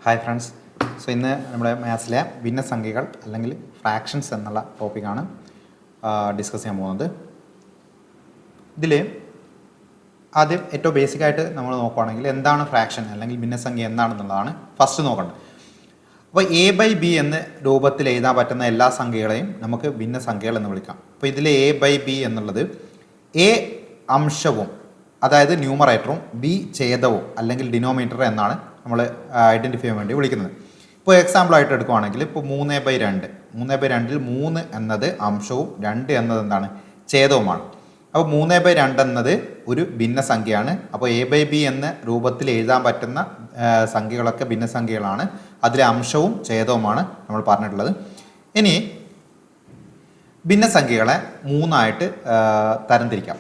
Hi friends. ഇന്ന് നമ്മുടെ മാത്സിലെ ഭിന്നസംഖ്യകൾ അല്ലെങ്കിൽ ഫ്രാക്ഷൻസ് എന്നുള്ള ടോപ്പിക്കാണ് ഡിസ്കസ് ചെയ്യാൻ പോകുന്നത്. ഇതിൽ ആദ്യം ഏറ്റവും ബേസിക്കായിട്ട് നമ്മൾ നോക്കുകയാണെങ്കിൽ എന്താണ് ഫ്രാക്ഷൻ അല്ലെങ്കിൽ ഭിന്നസംഖ്യ എന്താണെന്നുള്ളതാണ് ഫസ്റ്റ് നോക്കേണ്ടത്. അപ്പോൾ A/B എന്ന രൂപത്തിൽ എഴുതാൻ പറ്റുന്ന എല്ലാ സംഖ്യകളെയും നമുക്ക് ഭിന്നസംഖ്യകൾ എന്ന് വിളിക്കാം. അപ്പോൾ ഇതിൽ A/B എന്നുള്ളത് A അംശവും അതായത് ന്യൂമറേറ്ററും B ഛേദവും അല്ലെങ്കിൽ ഡിനോമിനേറ്റർ എന്നാണ് നമ്മൾ ഐഡൻറ്റിഫൈ ചെയ്യാൻ വേണ്ടി വിളിക്കുന്നത്. ഇപ്പോൾ എക്സാമ്പിളായിട്ട് എടുക്കുകയാണെങ്കിൽ ഇപ്പോൾ 3/2 3/2 3 എന്നത് അംശവും 2 എന്നത് എന്താണ് ഛേദവുമാണ്. അപ്പോൾ 3/2 എന്നത് ഒരു ഭിന്നസംഖ്യയാണ്. അപ്പോൾ A/B എന്ന രൂപത്തിൽ എഴുതാൻ പറ്റുന്ന സംഖ്യകളൊക്കെ ഭിന്നസംഖ്യകളാണ്. അതിലെ അംശവും ഛേദവുമാണ് നമ്മൾ പറഞ്ഞിട്ടുള്ളത്. ഇനി ഭിന്നസംഖ്യകളെ മൂന്നായിട്ട് തരംതിരിക്കാം.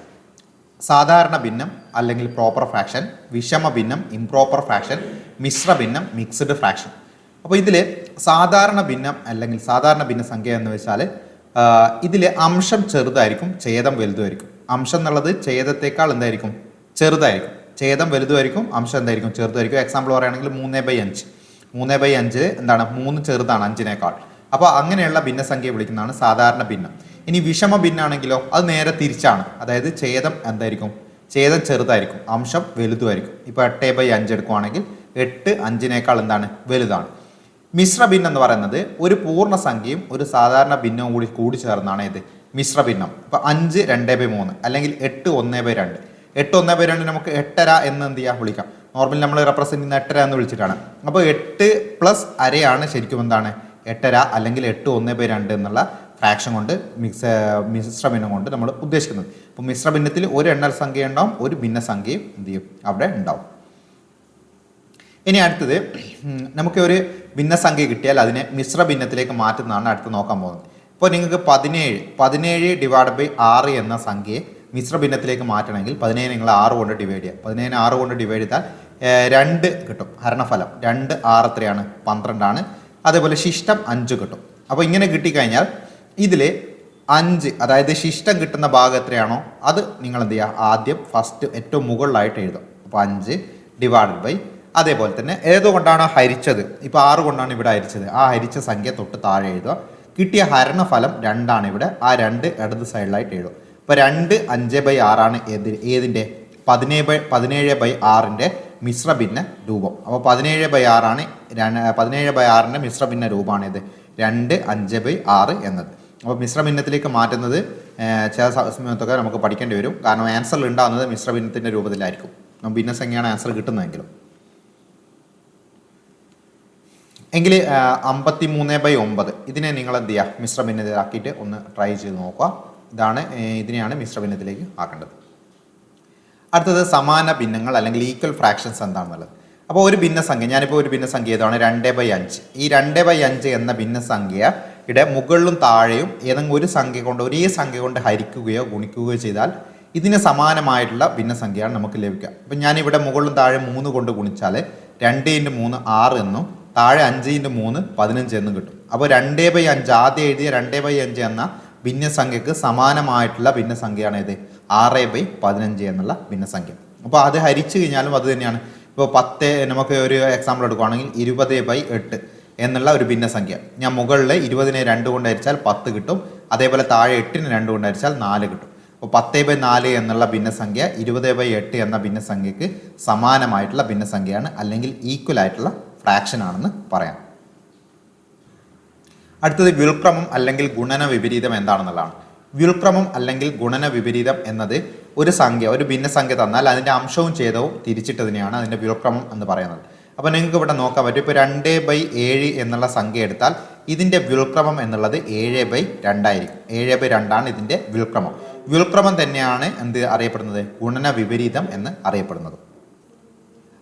സാധാരണ ഭിന്നം അല്ലെങ്കിൽ പ്രോപ്പർ ഫ്രാക്ഷൻ, വിഷമ ഭിന്നം ഇംപ്രോപ്പർ ഫ്രാക്ഷൻ, മിശ്ര ഭിന്നം മിക്സ്ഡ് ഫ്രാക്ഷൻ. അപ്പോൾ ഇതിൽ സാധാരണ ഭിന്നം അല്ലെങ്കിൽ സാധാരണ ഭിന്നസംഖ്യ എന്ന് വെച്ചാൽ ഇതിൽ അംശം ചെറുതായിരിക്കും, ഛേദം വലുതുമായിരിക്കും. അംശം എന്നുള്ളത് ഛേദത്തേക്കാൾ എന്തായിരിക്കും ചെറുതായിരിക്കും, ഛേദം വലുതുമായിരിക്കും, അംശം എന്തായിരിക്കും ചെറുതായിരിക്കും. എക്സാമ്പിൾ പറയുകയാണെങ്കിൽ 3/5 3/5 എന്താണ് 3 ചെറുതാണ് 5നേക്കാൾ. അപ്പോൾ അങ്ങനെയുള്ള ഭിന്നസംഖ്യ വിളിക്കുന്നതാണ് സാധാരണ ഭിന്നം. ഇനി വിഷമ ഭിന്നാണെങ്കിലോ അത് നേരെ തിരിച്ചാണ്. അതായത് ഛേദം എന്തായിരിക്കും ഛേദം ചെറുതായിരിക്കും, അംശം വലുതുമായിരിക്കും. ഇപ്പോൾ 8/5 എടുക്കുകയാണെങ്കിൽ 8 5നേക്കാൾ എന്താണ് വലുതാണ്. മിശ്ര ഭിന്നം എന്ന് പറയുന്നത് ഒരു പൂർണ്ണസംഖ്യയും ഒരു സാധാരണ ഭിന്നവും കൂടി ചേർന്നാണ് ഇത് മിശ്ര ഭിന്നം. ഇപ്പോൾ 5 2/3 അല്ലെങ്കിൽ 8 1/2. 8 1/2 നമുക്ക് 8.5 എന്ന് എന്ത് ചെയ്യാം വിളിക്കാം. നോർമലി നമ്മൾ റെപ്രസെൻറ്റ് ചെയ്യുന്ന 8.5 എന്ന് വിളിച്ചിട്ടാണ്. അപ്പോൾ 8 + അരയാണ് ശരിക്കും എന്താണ് 8.5 അല്ലെങ്കിൽ 8 1/2 എന്നുള്ള ഫ്രാക്ഷൻ കൊണ്ട് മിശ്രഭിന്നം കൊണ്ട് നമ്മൾ ഉദ്ദേശിക്കുന്നത്. അപ്പോൾ മിശ്രഭിന്നത്തിൽ ഒരു എണ്ണൽ സംഖ്യ ഉണ്ടാവും, ഒരു ഭിന്നസംഖ്യയും എന്ത് ചെയ്യും അവിടെ ഉണ്ടാവും. ഇനി അടുത്തത് നമുക്ക് ഒരു ഭിന്നസംഖ്യ കിട്ടിയാൽ അതിനെ മിശ്രഭിന്നത്തിലേക്ക് മാറ്റുന്നതാണ് അടുത്ത് നോക്കാൻ പോകുന്നത്. ഇപ്പോൾ നിങ്ങൾക്ക് 17 / 6 എന്ന സംഖ്യയെ മിശ്രഭിന്നത്തിലേക്ക് മാറ്റണമെങ്കിൽ 17 നിങ്ങൾ 6 കൊണ്ട് ഡിവൈഡ് ചെയ്യുക. 17 6 കൊണ്ട് ഡിവൈഡ് ചെയ്താൽ 2 കിട്ടും. ഹരണഫലം 2 6 എത്രയാണ് 12 ആണ്. അതേപോലെ ശിഷ്ടം 5 കിട്ടും. അപ്പോൾ ഇങ്ങനെ കിട്ടിക്കഴിഞ്ഞാൽ ഇതിൽ 5 അതായത് ശിഷ്ടം കിട്ടുന്ന ഭാഗം എത്രയാണോ അത് നിങ്ങൾ എന്ത് ചെയ്യുക ആദ്യം ഫസ്റ്റ് ഏറ്റവും മുകളിലായിട്ട് എഴുതും. അപ്പോൾ 5 / അതേപോലെ തന്നെ ഏതുകൊണ്ടാണ് ഹരിച്ചത്, ഇപ്പോൾ 6 കൊണ്ടാണ് ഇവിടെ ഹരിച്ചത്, ആ ഹരിച്ച സംഖ്യ തൊട്ട് താഴെ എഴുതുക. കിട്ടിയ ഹരണഫലം 2 ആണ് ഇവിടെ, ആ 2 ഇടത് സൈഡിലായിട്ട് എഴുതും. ഇപ്പോൾ 2 5/6 ആണ് ഏതിൻ്റെ 17/6 മിശ്രഭിന്ന രൂപം. അപ്പോൾ 17/6 ആണ് 17/6 മിശ്രഭിന്ന രൂപമാണ് ഇത് 2 5/6 എന്നത്. അപ്പോൾ മിശ്രഭിന്നത്തിലേക്ക് മാറ്റുന്നത് ചില സമയത്തൊക്കെ നമുക്ക് പഠിക്കേണ്ടി വരും. കാരണം ആൻസറിൽ ഉണ്ടാകുന്നത് മിശ്രഭിന്നത്തിൻ്റെ രൂപത്തിലായിരിക്കും. ഭിന്നസംഖ്യയാണ് ആൻസർ കിട്ടുന്നതെങ്കിലും. എങ്കിൽ 53/9 ഇതിനെ നിങ്ങൾ എന്ത് ചെയ്യുക മിശ്രഭിന്നത്തിലാക്കിയിട്ട് ഒന്ന് ട്രൈ ചെയ്ത് നോക്കുക. ഇതിനെയാണ് മിശ്രഭിന്നത്തിലേക്ക് ആക്കേണ്ടത്. അടുത്തത് സമാന ഭിന്നങ്ങൾ അല്ലെങ്കിൽ ഈക്വൽ ഫ്രാക്ഷൻസ് എന്താണെന്നുള്ളത്. അപ്പോൾ ഒരു ഭിന്നസംഖ്യ, ഞാനിപ്പോൾ ഒരു ഭിന്നസംഖ്യ ഏതാണ് 2/5. ഈ 2/5 എന്ന ഭിന്നസംഖ്യയുടെ മുകളിലും താഴെയും ഏതെങ്കിലും ഒരു സംഖ്യ കൊണ്ട് ഒരേ സംഖ്യ കൊണ്ട് ഹരിക്കുകയോ ഗുണിക്കുകയോ ചെയ്താൽ ഇതിന് സമാനമായിട്ടുള്ള ഭിന്നസംഖ്യയാണ് നമുക്ക് ലഭിക്കുക. അപ്പം ഞാനിവിടെ മുകളിലും താഴെ 3 കൊണ്ട് ഗുണിച്ചാൽ 2 × 3 6 എന്നും താഴെ 5 × 3 15 എന്നും കിട്ടും. അപ്പോൾ 2/5 ആദ്യം എഴുതിയ 2/5 എന്ന ഭിന്നസംഖ്യക്ക് സമാനമായിട്ടുള്ള ഭിന്നസംഖ്യയാണ് ഇത് 6/15 എന്നുള്ള ഭിന്നസംഖ്യ. അപ്പോൾ അത് ഹരിച്ചു കഴിഞ്ഞാലും അത് തന്നെയാണ്. ഇപ്പോൾ 10 നമുക്ക് ഒരു എക്സാമ്പിൾ എടുക്കുകയാണെങ്കിൽ 20/8 എന്നുള്ള ഒരു ഭിന്നസംഖ്യ ഞാൻ മുകളിൽ 20നെ 2 കൊണ്ട് ഹരിച്ചാൽ 10 കിട്ടും. അതേപോലെ താഴെ 8നെ 2 കൊണ്ട് ഹരിച്ചാൽ 4 കിട്ടും. അപ്പോൾ 10/4 എന്നുള്ള ഭിന്നസംഖ്യ 20/8 എന്ന ഭിന്നസംഖ്യക്ക് സമാനമായിട്ടുള്ള ഭിന്നസംഖ്യയാണ് അല്ലെങ്കിൽ ഈക്വൽ ആയിട്ടുള്ള ഫ്രാക്ഷൻ ആണെന്ന് പറയാം. അടുത്തത് വ്യുൽക്രമം അല്ലെങ്കിൽ ഗുണന വിപരീതം എന്താണെന്നുള്ളതാണ്. വ്യുൽക്രമം അല്ലെങ്കിൽ ഗുണന വിപരീതം എന്നത് ഒരു സംഖ്യ ഒരു ഭിന്നസംഖ്യ തന്നാൽ അതിൻ്റെ അംശവും ഛേദവും തിരിച്ചിട്ടതിനെയാണ് അതിൻ്റെ വ്യുൽക്രമം എന്ന് പറയുന്നത്. അപ്പോൾ നിങ്ങൾക്ക് ഇവിടെ നോക്കാൻ പറ്റും. ഇപ്പോൾ 2/7 എന്നുള്ള സംഖ്യ എടുത്താൽ ഇതിൻ്റെ വ്യുൽക്രമം എന്നുള്ളത് 7/2 ആയിരിക്കും. 7/2 ആണ് ഇതിൻ്റെ വ്യുൽക്രമം. വ്യുൽക്രമം തന്നെയാണ് എന്ത് അറിയപ്പെടുന്നത് ഗുണന വിപരീതം എന്ന് അറിയപ്പെടുന്നത്.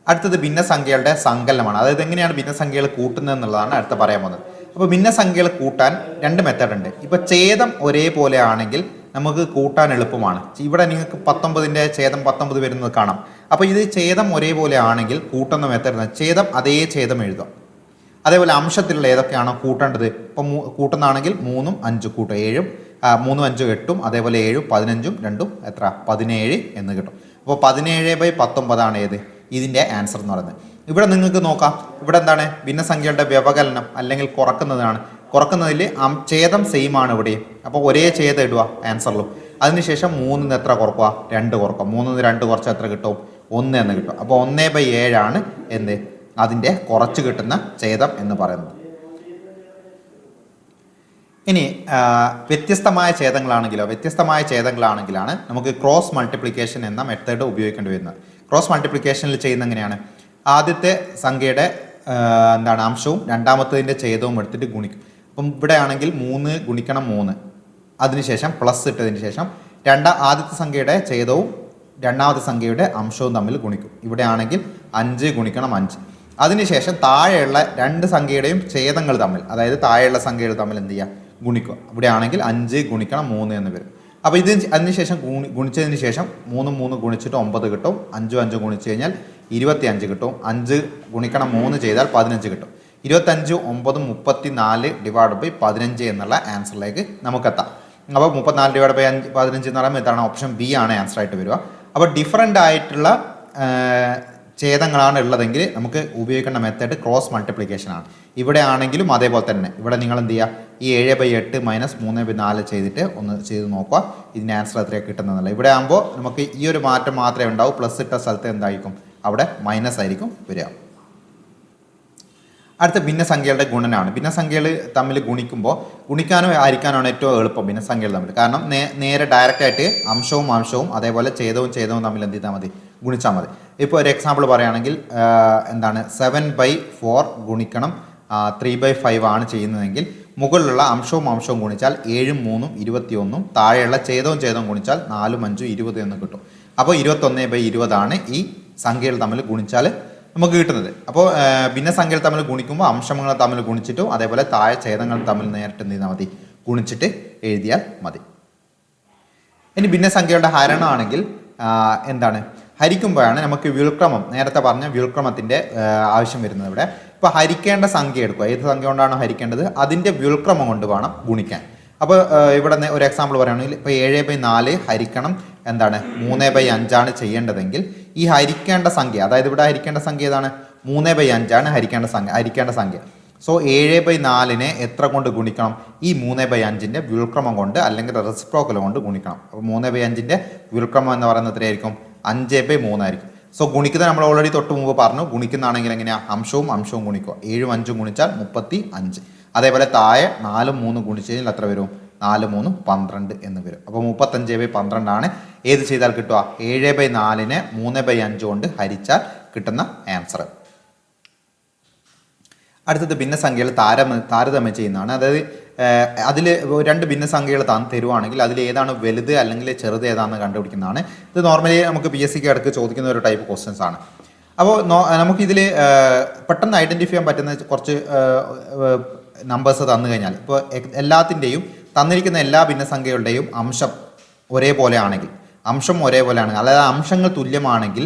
അടുത്തത് ഭിന്നസംഖ്യകളുടെ സങ്കലനമാണ്. അതായത് എങ്ങനെയാണ് ഭിന്നസംഖ്യകൾ കൂട്ടുന്നത് എന്നുള്ളതാണ് അടുത്ത പറയാൻ പോകുന്നത്. അപ്പോൾ ഭിന്നസംഖ്യകൾ കൂട്ടാൻ 2 മെത്തേഡ് ഉണ്ട്. ഇപ്പോൾ ഛേദം ഒരേപോലെ ആണെങ്കിൽ നമുക്ക് കൂട്ടാൻ എളുപ്പമാണ്. ഇവിടെ നിങ്ങൾക്ക് 19ൻ്റെ ഛേദം 19 വരുന്നത് കാണാം. അപ്പോൾ ഇത് ഛേദം ഒരേപോലെ ആണെങ്കിൽ കൂട്ടുന്ന മെത്തേഡ് ഛേദം അതേ ഛേദം എഴുതുക. അതേപോലെ അംശത്തിലുള്ള ഏതൊക്കെയാണോ കൂട്ടേണ്ടത്, ഇപ്പം കൂട്ടുന്നതാണെങ്കിൽ 3 5 കൂട്ടും 7 3 5 8 അതേപോലെ 7 15 2 എത്ര 17 എന്ന് കിട്ടും. അപ്പോൾ 17/19 ആണ് ഇതിൻ്റെ ആൻസർ എന്ന് പറയുന്നത്. ഇവിടെ നിങ്ങൾക്ക് നോക്കാം, ഇവിടെ എന്താണ് ഭിന്നസംഖ്യകളുടെ വ്യവകലനം അല്ലെങ്കിൽ കുറക്കുന്നതാണ്. കുറക്കുന്നതിൽ ഛേദം സെയിം ആണ് ഇവിടെയും. അപ്പോൾ ഒരേ ഛേദം ഇടുക ആൻസറിലും. അതിനുശേഷം 3 എത്ര കുറക്കുക? 2 കുറക്കുക. 3 2 കുറച്ച് എത്ര കിട്ടും? 1 എന്ന് കിട്ടും. അപ്പോൾ 1/7 ആണ് എന്ത് അതിൻ്റെ കുറച്ച് കിട്ടുന്ന ഛേദം എന്ന് പറയുന്നത്. ഇനി വ്യത്യസ്തമായ ഛേദങ്ങളാണെങ്കിലാണ് നമുക്ക് ക്രോസ് മൾട്ടിപ്ലിക്കേഷൻ എന്ന മെത്തേഡ് ഉപയോഗിക്കേണ്ടി വരുന്നത്. ക്രോസ് മൾട്ടിപ്ലിക്കേഷനിൽ ചെയ്യുന്ന എങ്ങനെയാണ്? ആദ്യത്തെ സംഖ്യയുടെ അംശവും രണ്ടാമത്തതിൻ്റെ ഛേദവും എടുത്തിട്ട് ഗുണിക്കും. അപ്പം ഇവിടെ ആണെങ്കിൽ 3 ഗുണിക്കണം 3, അതിനുശേഷം പ്ലസ് ഇട്ടതിന് ശേഷം ആദ്യത്തെ സംഖ്യയുടെ ഛേദവും രണ്ടാമത്തെ സംഖ്യയുടെ അംശവും തമ്മിൽ ഗുണിക്കും. ഇവിടെ ആണെങ്കിൽ 5 ഗുണിക്കണം 5. അതിനുശേഷം താഴെയുള്ള 2 സംഖ്യയുടെയും ഛേദങ്ങൾ തമ്മിൽ, അതായത് താഴെയുള്ള സംഖ്യകൾ തമ്മിൽ എന്ത് ചെയ്യുക? ഗുണിക്കുക. ഇവിടെ ആണെങ്കിൽ 5 ഗുണിക്കണം 3 എന്ന് വരും. അപ്പോൾ അതിനുശേഷം ഗുണിച്ചതിന് ശേഷം 3 3 ഗുണിച്ചിട്ട് 9 കിട്ടും. 5 5 ഗുണിച്ച് കഴിഞ്ഞാൽ 25 കിട്ടും. 5 ഗുണിക്കണം 3 ചെയ്താൽ 15 കിട്ടും. 25 9 34 ഡിവൈഡ് ബൈ 15 എന്നുള്ള ആൻസറിലേക്ക് നമുക്കെത്താം. അപ്പോൾ 34 ഡിവൈഡ് ബൈ 15 എന്ന് പറയുമ്പോൾ ഇതാണ് ഓപ്ഷൻ ബി ആണ് ആൻസർ ആയിട്ട് വരിക. അപ്പോൾ ഡിഫറൻ്റ് ആയിട്ടുള്ള ഛേദങ്ങളാണ് ഉള്ളതെങ്കിൽ നമുക്ക് ഉപയോഗിക്കേണ്ട മെത്തേഡ് ക്രോസ് മൾട്ടിപ്ലിക്കേഷൻ ആണ്. ഇവിടെ ആണെങ്കിലും അതേപോലെ തന്നെ ഇവിടെ നിങ്ങൾ എന്ത് ചെയ്യുക? ഈ 7/8 മൈനസ് 3/4 ചെയ്തിട്ട് ഒന്ന് ചെയ്ത് നോക്കുക ഇതിൻ്റെ ആൻസർ എത്രയാണ് കിട്ടുന്നതല്ല. ഇവിടെ ആകുമ്പോൾ നമുക്ക് ഈ ഒരു മാറ്റം മാത്രമേ ഉണ്ടാവൂ. പ്ലസ് ഇട്ട സ്ഥലത്ത് എന്തായിരിക്കും? അവിടെ മൈനസ് ആയിരിക്കും വരിക. അടുത്ത ഭിന്നസംഖ്യകളുടെ ഗുണനമാണ്. ഭിന്നസംഖ്യകൾ തമ്മിൽ ഗുണിക്കാനോ ഹരിക്കാനാണ് ഏറ്റവും എളുപ്പം ഭിന്നസംഖ്യകൾ തമ്മിൽ. കാരണം നേരെ ഡയറക്റ്റായിട്ട് അംശവും അതേപോലെ ഛേദവും തമ്മിൽ എന്ത് ചെയ്താൽ മതി? ഗുണിച്ചാൽ മതി. ഇപ്പോൾ ഒരു എക്സാമ്പിൾ പറയുകയാണെങ്കിൽ 7/4 ഗുണിക്കണം 3/5 ആണ് ചെയ്യുന്നതെങ്കിൽ മുകളിലുള്ള അംശവും ഗുണിച്ചാൽ 7 3 21, താഴെയുള്ള ഛേദവും ഗുണിച്ചാൽ 4 5 20 എന്ന് കിട്ടും. അപ്പോൾ 21/20 ആണ് ഈ സംഖ്യകൾ തമ്മിൽ ഗുണിച്ചാൽ നമുക്ക് കിട്ടുന്നത്. അപ്പോൾ ഭിന്നസംഖ്യകൾ തമ്മിൽ ഗുണിക്കുമ്പോൾ അംശങ്ങൾ തമ്മിൽ ഗുണിച്ചിട്ടും അതേപോലെ താഴെ ഛേദങ്ങൾ തമ്മിൽ നേരിട്ട് എന്ത് ചെയ്താൽ മതി? ഗുണിച്ചിട്ട് എഴുതിയാൽ മതി. ഇനി ഭിന്നസംഖ്യകളുടെ ഹരണമാണെങ്കിൽ ഹരിക്കുമ്പോഴാണ് നമുക്ക് വ്യുൽക്രമം, നേരത്തെ പറഞ്ഞ വ്യുൽക്രമത്തിൻ്റെ ആവശ്യം വരുന്നത്. ഇവിടെ ഇപ്പോൾ ഹരിക്കേണ്ട സംഖ്യ എടുക്കുക, ഏത് സംഖ്യ കൊണ്ടാണോ ഹരിക്കേണ്ടത് അതിൻ്റെ വ്യുൽക്രമം കൊണ്ട് വേണം ഗുണിക്കാൻ. അപ്പോൾ ഇവിടെ ഒരു എക്സാമ്പിൾ പറയുകയാണെങ്കിൽ ഇപ്പോൾ 7/4 ഹരിക്കണം 3/5 ആണ് ചെയ്യേണ്ടതെങ്കിൽ ഈ ഹരിക്കേണ്ട സംഖ്യ, അതായത് ഇവിടെ ഹരിക്കേണ്ട സംഖ്യ ഏതാണ്? 3/5 ആണ് ഹരിക്കേണ്ട സംഖ്യ. സോ 7/4 എത്ര കൊണ്ട് ഗുണിക്കണം? ഈ 3/5 വ്യുൽക്രമം കൊണ്ട് അല്ലെങ്കിൽ റെസിപ്രോക്കൽ കൊണ്ട് ഗുണിക്കണം. അപ്പോൾ 3/5 വ്യുൽക്രമം എന്ന് പറയുന്നത് എത്രയായിരിക്കും? 5/3 ആയിരിക്കും. സോ ഗുണിക്കുന്നത് നമ്മൾ ഓൾറെഡി തൊട്ട് മുമ്പ് പറഞ്ഞു. ഗുണിക്കുന്നതാണെങ്കിൽ എങ്ങനെയാണ്? അംശവും ഗുണിക്കുക. 7 5 ഗുണിച്ചാൽ 35. അതേപോലെ താഴെ 4 3 ഗുണിച്ച് കഴിഞ്ഞാൽ എത്ര വരും? 4 3 12 എന്ന് വരും. അപ്പോൾ 35/12 ആണ് ഏത് ചെയ്താൽ കിട്ടുക? 7/4 3/5 കൊണ്ട് ഹരിച്ചാൽ കിട്ടുന്ന ആൻസർ. അടുത്തത് ഭിന്നസംഖ്യകൾ താരതമ്യം ചെയ്യുന്നതാണ്. അതായത് അതിൽ 2 ഭിന്നസംഖ്യകൾ തരുവാണെങ്കിൽ അതിൽ ഏതാണ് വലുത് അല്ലെങ്കിൽ ചെറുത് ഏതാണെന്ന് കണ്ടുപിടിക്കുന്നതാണ്. ഇത് നോർമലി നമുക്ക് PSC ഇടയ്ക്ക് ചോദിക്കുന്ന ഒരു ടൈപ്പ് ക്വസ്റ്റ്യൻസ് ആണ്. അപ്പോൾ നമുക്കിതിൽ പെട്ടെന്ന് ഐഡൻറ്റിഫൈ ചെയ്യാൻ പറ്റുന്ന കുറച്ച് നമ്പേഴ്സ് തന്നു കഴിഞ്ഞാൽ, ഇപ്പോൾ എല്ലാത്തിൻ്റെയും തന്നിരിക്കുന്ന എല്ലാ ഭിന്നസംഖ്യകളുടെയും അംശം ഒരേപോലെയാണെങ്കിൽ, അതായത് അംശങ്ങൾ തുല്യമാണെങ്കിൽ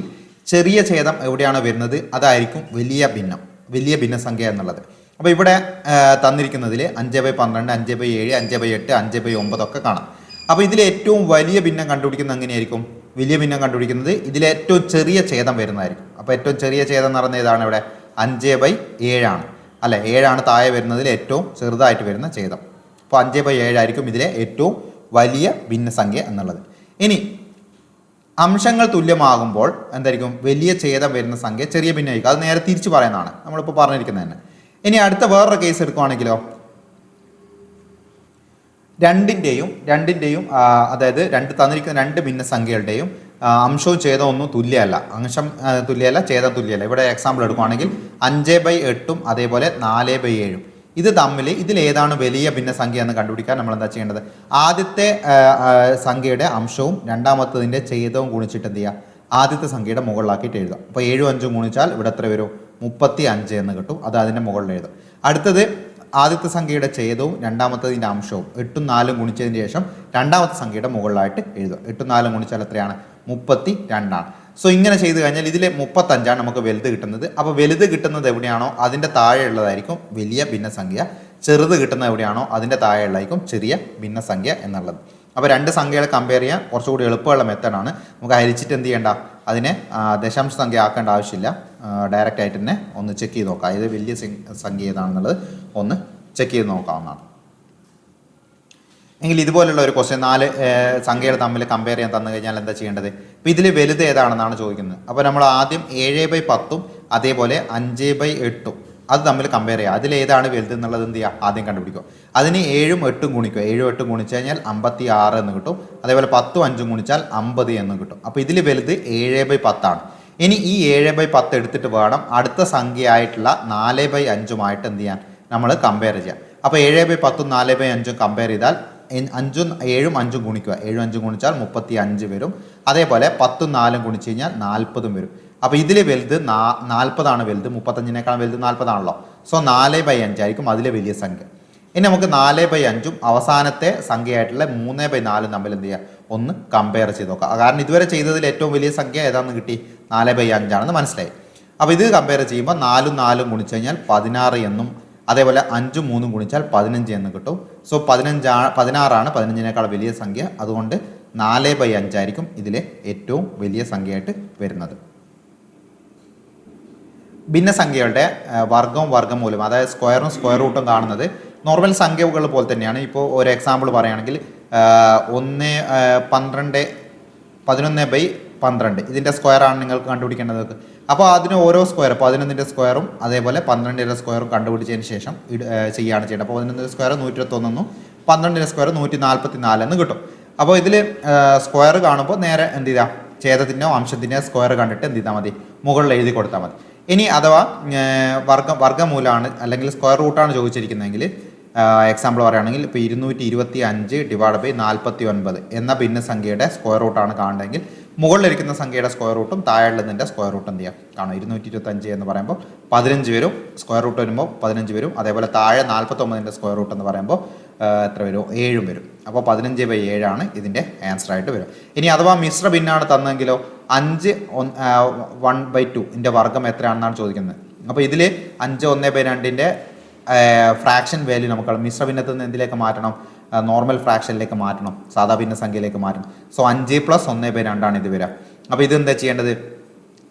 ചെറിയ ഛേദം എവിടെയാണോ വരുന്നത് അതായിരിക്കും വലിയ ഭിന്നസംഖ്യ എന്നുള്ളത്. അപ്പോൾ ഇവിടെ തന്നിരിക്കുന്നതിൽ 5/12 5/7 5/8 5/9 ഒക്കെ കാണാം. അപ്പോൾ ഇതിൽ ഏറ്റവും വലിയ ഭിന്നം കണ്ടുപിടിക്കുന്നത് എങ്ങനെയായിരിക്കും? വലിയ ഭിന്നം കണ്ടുപിടിക്കുന്നത് ഇതിൽ ഏറ്റവും ചെറിയ ഛേദം വരുന്നതായിരിക്കും. അപ്പോൾ ഏറ്റവും ചെറിയ ഛേദം എന്ന് പറയുന്നത് ഏതാണ്? ഇവിടെ 5/7 ആണ് അല്ലെ? 7 ആണ് താഴെ വരുന്നതിൽ ഏറ്റവും ചെറുതായിട്ട് വരുന്ന ഛേദം. അപ്പോൾ 5/7 ആയിരിക്കും ഇതിലെ ഏറ്റവും വലിയ ഭിന്നസംഖ്യ എന്നുള്ളത്. ഇനി അംശങ്ങൾ തുല്യമാകുമ്പോൾ എന്തായിരിക്കും? വലിയ ഛേദം വരുന്ന സംഖ്യ ചെറിയ ഭിന്നമായിരിക്കും. അത് നേരെ തിരിച്ചു പറയുന്നതാണ് നമ്മളിപ്പോൾ പറഞ്ഞിരിക്കുന്നത് തന്നെ. ഇനി അടുത്ത വേറൊരു കേസ് എടുക്കുകയാണെങ്കിലോ, രണ്ടിൻ്റെയും അതായത് തന്നിരിക്കുന്ന 2 ഭിന്നസംഖ്യകളുടെയും അംശവും ഛേദവും ഒന്നും തുല്യമല്ല. അംശം തുല്യമല്ല, ഛേദം തുല്യമല്ല. ഇവിടെ എക്സാമ്പിൾ എടുക്കുകയാണെങ്കിൽ 5/8 അതേപോലെ 4/7 ഇത് തമ്മിൽ ഇതിലേതാണ് വലിയ ഭിന്നസംഖ്യ എന്ന് കണ്ടുപിടിക്കാൻ നമ്മൾ എന്താ ചെയ്യേണ്ടത്? ആദ്യത്തെ സംഖ്യയുടെ അംശവും രണ്ടാമത്തതിൻ്റെ ഛേദവും ഗുണിച്ചിട്ട് എന്ത് ചെയ്യുക? ആദ്യത്തെ സംഖ്യയുടെ മുകളിലാക്കിയിട്ട് എഴുതുക. അപ്പോൾ 7 5 ഗുണിച്ചാൽ ഇവിടെ എത്ര വരും? 35 എന്ന് കിട്ടും. അത് അതിൻ്റെ മുകളിൽ എഴുതും. അടുത്തത് ആദ്യത്തെ സംഖ്യയുടെ ഛേദവും രണ്ടാമത്തതിൻ്റെ അംശവും 8 4 ഗുണിച്ചതിന് ശേഷം രണ്ടാമത്തെ സംഖ്യയുടെ മുകളിലായിട്ട് എഴുതുക. 8 4 ഗുണിച്ചാൽ എത്രയാണ്? 32 ആണ്. സോ ഇങ്ങനെ ചെയ്ത് കഴിഞ്ഞാൽ ഇതിലെ 35 നമുക്ക് വലുത് കിട്ടുന്നത്. അപ്പോൾ വലുത് കിട്ടുന്നത് എവിടെയാണോ അതിൻ്റെ താഴെയുള്ളതായിരിക്കും വലിയ ഭിന്നസംഖ്യ. ചെറുത് കിട്ടുന്നത് എവിടെയാണോ അതിൻ്റെ താഴെയുള്ളതായിരിക്കും ചെറിയ ഭിന്നസംഖ്യ എന്നുള്ളത്. അപ്പോൾ 2 സംഖ്യകളെ കമ്പയർ ചെയ്യാൻ കുറച്ചുകൂടി എളുപ്പമുള്ള മെത്തേഡാണ്. നമുക്ക് ഹരിച്ചിട്ട് എന്ത് ചെയ്യേണ്ട? അതിനെ ദശാംശ സംഖ്യ ആക്കേണ്ട ആവശ്യമില്ല. ഡയറക്റ്റ് ആയിട്ട് തന്നെ ഒന്ന് ചെക്ക് ചെയ്ത് നോക്കാം. ഇത് വലിയ സംഖ്യ ഏതാണെന്നുള്ളത് ഒന്ന് ചെക്ക് ചെയ്ത് നോക്കാവുന്നതാണ്. എങ്കിൽ ഇതുപോലുള്ള ഒരു ക്വസ്റ്റ്യൻ 4 സംഖ്യകൾ തമ്മിൽ കമ്പയർ ചെയ്യാൻ തന്നു കഴിഞ്ഞാൽ എന്താ ചെയ്യേണ്ടത്? അപ്പോൾ ഇതിൽ വലുത് ഏതാണെന്നാണ് ചോദിക്കുന്നത്. അപ്പോൾ നമ്മൾ ആദ്യം 7/10 അതേപോലെ 5/8 അത് തമ്മിൽ കമ്പയർ ചെയ്യുക. അതിലേതാണ് വലുത് എന്നുള്ളത് എന്ത് ചെയ്യുക? ആദ്യം കണ്ടുപിടിക്കുക. അതിന് 7ഉം 8ഉം ഗുണിക്കുക. 7ഉം 8ഉം ഗുണിച്ച് കഴിഞ്ഞാൽ 56 എന്ന് കിട്ടും. അതേപോലെ 10ഉം 5ഉം ഗുണിച്ചാൽ 50 എന്ന് കിട്ടും. അപ്പോൾ ഇതിൽ വലുത് 7/10 ആണ്. ഇനി ഈ 7/10 എടുത്തിട്ട് വേണം അടുത്ത സംഖ്യയായിട്ടുള്ള 4/5 എന്ത് ചെയ്യാൻ? നമ്മൾ കമ്പയർ ചെയ്യാം. അപ്പോൾ 7/10ഉം 4/5ഉം കമ്പയർ ചെയ്താൽ 5ഉം 7ഉം 5ഉം ഗുണിക്കുക. 7ഉം 5ഉം ഗുണിച്ചാൽ 35 വരും. അതേപോലെ 10ഉം 4ഉം ഗുണിച്ച് കഴിഞ്ഞാൽ 40 വരും. അപ്പോൾ ഇതിൽ വലുത് 40 വലുത്. 35 വലുത് 40 ആണല്ലോ. സോ 4/5 ആയിരിക്കും അതിലെ വലിയ സംഖ്യ. ഇനി നമുക്ക് 4/5ഉം അവസാനത്തെ സംഖ്യയായിട്ടുള്ള 3/4 തമ്മിൽ എന്ത് ചെയ്യുക? ഒന്ന് കമ്പയർ ചെയ്ത് നോക്കാം. കാരണം ഇതുവരെ ചെയ്തതിൽ ഏറ്റവും വലിയ സംഖ്യ ഏതാണെന്ന് കിട്ടി? 4/5 ആണെന്ന് മനസ്സിലായി. അപ്പോൾ ഇത് കമ്പയർ ചെയ്യുമ്പോൾ 4ഉം 4ഉം ഗുണിച്ച് കഴിഞ്ഞാൽ 16 എന്നും അതേപോലെ 5ഉം 3ഉം ഗുണിച്ചാൽ 15 എന്ന് കിട്ടും. സോ 16 15 വലിയ സംഖ്യ. അതുകൊണ്ട് 4/5 ആയിരിക്കും ഇതിലെ ഏറ്റവും വലിയ സംഖ്യയായിട്ട് വരുന്നത്. ഭിന്നസംഖ്യകളുടെ വർഗവും വർഗ്ഗമൂലം, അതായത് സ്ക്വയറും സ്ക്വയർ റൂട്ടും കാണുന്നത് നോർമൽ സംഖ്യകൾ പോലെ തന്നെയാണ്. ഇപ്പോൾ ഒരു എക്സാമ്പിൾ പറയുകയാണെങ്കിൽ 11/12 ഇതിൻ്റെ സ്ക്വയറാണ് നിങ്ങൾക്ക് കണ്ടുപിടിക്കേണ്ടത്. അപ്പോൾ അതിന് ഓരോ സ്ക്വയർ 11ൻ്റെ സ്ക്വയറും അതേപോലെ 12ൻ്റെ സ്ക്വയറും കണ്ടുപിടിച്ചതിന് ശേഷം ചെയ്യുകയാണ് ചെയ്യേണ്ടത്. അപ്പോൾ 11ൻ്റെ സ്ക്വയർ 121 12ൻ്റെ സ്ക്വയർ 144 എന്ന് കിട്ടും. അപ്പോൾ ഇതിൽ സ്ക്വയർ കാണുമ്പോൾ നേരെ എന്ത് ചെയ്താൽ ഛേദത്തിൻ്റെയോ അംശത്തിൻ്റെയോ സ്ക്വയർ കണ്ടിട്ട് എന്ത് ചെയ്താൽ മതി? മുകളിൽ എഴുതി കൊടുത്താൽ മതി. ഇനി അഥവാ വർഗ്ഗമൂലമാണ് അല്ലെങ്കിൽ സ്ക്വയർ റൂട്ടാണ് ചോദിച്ചിരിക്കുന്നതെങ്കിൽ എക്സാമ്പിൾ പറയുകയാണെങ്കിൽ ഇപ്പോൾ 225/49 എന്ന ഭിന്നസംഖ്യയുടെ സ്ക്വയർ റൂട്ടാണ് കാണുന്നതെങ്കിൽ മുകളിലിരിക്കുന്ന സംഖ്യയുടെ സ്ക്വയർ റൂട്ടും താഴെയുള്ളതിൻ്റെ സ്ക്വയർ റൂട്ടും എന്ത് ചെയ്യാം? കാണും. 225 എന്ന് പറയുമ്പോൾ 15 വരും. സ്ക്വയർ റൂട്ട് വരുമ്പോൾ 15 വരും. അതേപോലെ താഴെ 49ൻ്റെ സ്ക്വയർ റൂട്ട് എന്ന് പറയുമ്പോൾ എത്ര വരും? 7 വരും. അപ്പോൾ 15/7 ആണ് ഇതിൻ്റെ ആൻസർ ആയിട്ട് വരും. ഇനി അഥവാ മിശ്ര ഭിന്നാണ് തന്നെങ്കിലോ 5 1/2 ഇതിൻ്റെ വർഗ്ഗം എത്രയാണെന്നാണ് ചോദിക്കുന്നത്. അപ്പോൾ ഇതിൽ 5 1/2ൻ്റെ ഫ്രാക്ഷൻ വാല്യൂ നമുക്ക് മിശ്ര ഭിന്നത്തിൽ നിന്ന് എന്തിലേക്ക് മാറ്റണം? നോർമൽ ഫ്രാക്ഷനിലേക്ക് മാറ്റണം, സാധാ ഭിന്ന സംഖ്യയിലേക്ക് മാറ്റണം. സോ 5 + 1/2 ഇത് വരിക. അപ്പോൾ ഇത് എന്താ ചെയ്യേണ്ടത്?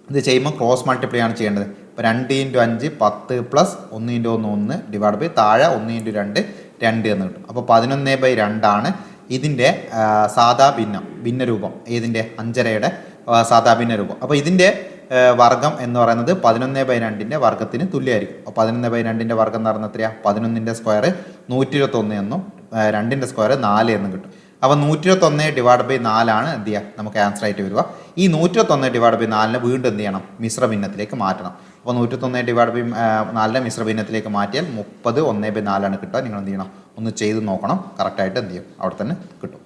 ഇത് ചെയ്യുമ്പോൾ ക്രോസ് മൾട്ടിപ്ലൈ ആണ് ചെയ്യേണ്ടത്. ഇപ്പോൾ 2 × 5 10 + 1 × 1 1 താഴെ 1 × 2 2 എന്ന് കിട്ടും. അപ്പോൾ 11/2 ഇതിൻ്റെ സാധാ ഭിന്നരൂപം. ഏതിൻ്റെ? 5.5യുടെ സാധാ ഭിന്നരൂപം. അപ്പോൾ ഇതിൻ്റെ വർഗ്ഗം എന്ന് പറയുന്നത് 11/2ൻ്റെ വർഗ്ഗത്തിന് തുല്യമായിരിക്കും. അപ്പോൾ 11/2ൻ്റെ വർഗ്ഗം എന്ന് പറയുന്നത് എത്രയാണ്? 11ൻ്റെ സ്ക്വയർ 121 എന്നും 2ൻ്റെ സ്ക്വയർ 4 എന്നും കിട്ടും. അപ്പോൾ 121/4 എന്ത് ചെയ്യുക? നമുക്ക് ആൻസർ ആയിട്ട് വരിക. ഈ 121/4 വീണ്ടും എന്ത് ചെയ്യണം? മിശ്ര ഭിന്നത്തിലേക്ക് മാറ്റണം. അപ്പോൾ 121/4 മിശ്ര ഭിന്നത്തിലേക്ക് മാറ്റിയാൽ 30 1/4 കിട്ടുക. നിങ്ങൾ എന്ത് ചെയ്യണം? ഒന്ന് ചെയ്ത് നോക്കണം. കറക്റ്റായിട്ട് എന്ത് ചെയ്യും? അവിടെ തന്നെ കിട്ടും.